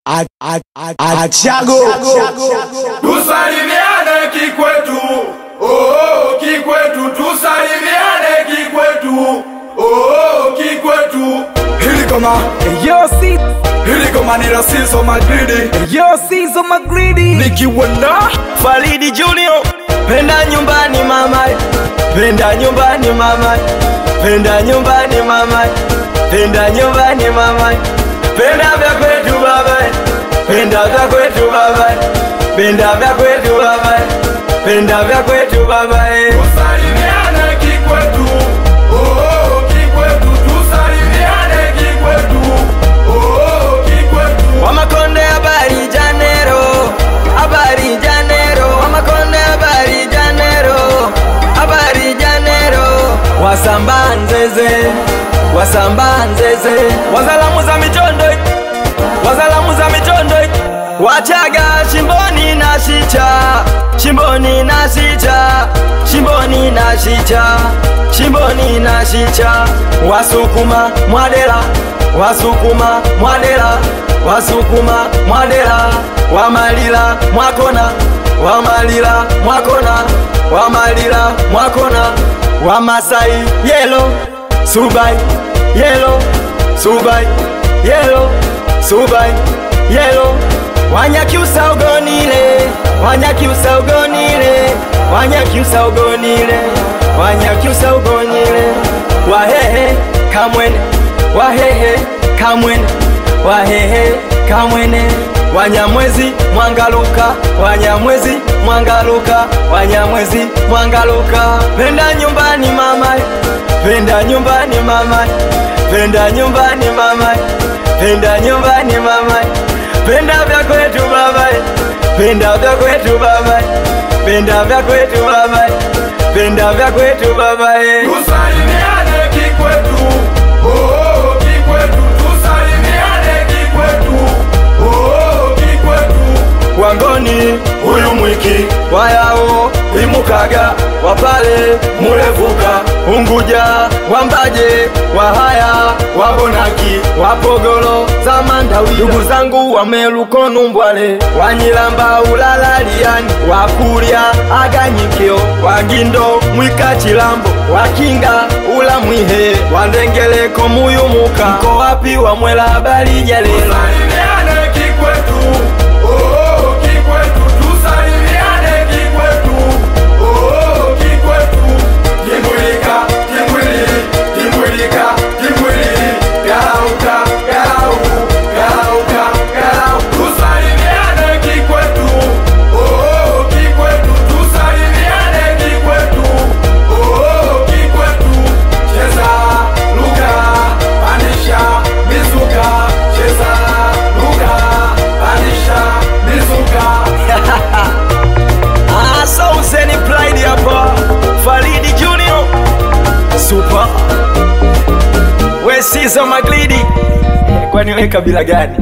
Achago tusalimiane kikwetu, oh kikwetu, tusalimiane kikwetu, oh kikwetu. Hili kama ni Sizo Magridi, Sizo Magridi, nikiwa na Falidi Junior. Penda nyumbani mama, penda nyumbani mama, penda nyumbani mama, penda nyumbani mama, penda vya kwetu baba, penda vya kwetu baba, penda vya kwetu baba, penda vya kwetu baba. Tusalimiane kikwetu, oh kikwetu, tusalimiane kikwetu, oh kikwetu. Wamakonde habari Janero, habari Janero, Wamakonde habari Janero, habari Janero. Wasambanzeze, wasambanzeze, wazalamu za michondo, wazalamu za michondo. Wachaga shimboni na shicha, shimboni na shicha, shimboni na shicha, shimboni na shicha. Wasukuma mwadela, wasukuma mwadela, wasukuma mwadela. Wamalila mwakona, wamalila mwakona, wamalila mwakona. Wamasai yellow, Subai yellow, Subai yellow, Subai yellow. Wanyakyusa ugonile, Wanyakyusa ugonile, Wanyakyusa ugonile, Wanyakyusa ugonile. Wahehe kamwene, wahehe kamwene, wahehe kamwene. Wanyamwezi mwangaluka, Wanyamwezi mwangaluka, Wanyamwezi mwangaluka. Penda nyumbani mama, penda nyumbani mama, penda nyumbani mama, penda nyumbani mama. Penda vya kwetu baba, penda vya kwetu baba, penda vya kwetu baba, penda vya kwetu baba. Tusalimiane kikwetu, oh kikwetu, tusalimiane kikwetu, oh kikwetu. Wangoni Huyu mwiki wayao imukaga, wapale mulevuka, Unguja wambaje, wahaya wabonaki, wapogolo za Mandawi. Ndugu zangu wamelukonu mbwale, Wanyilamba ulalaliani, wakulya aganyikio, Wagindo mwika chilambo, Wakinga ula mwihe, Wandengeleko muyumuka. Mko wapi wamwela habari jalela? tusalimiane kikwetu, oh kikwetu, tusalimiane kikwetu, oh kikwetu. Kimwilika, kimwili, kimwilika, kimwili, galauka, galau, galauka, galau. Tusalimiane kikwetu, oh kikwetu, tusalimiane kikwetu, oh kikwetu. Cheza lugha, pandisha mizuka, cheza lugha, pandisha mizuka. So Zeni Pride hapa, Falidi Junior Super, we Sizo Magridi. Kwani we kabila gani?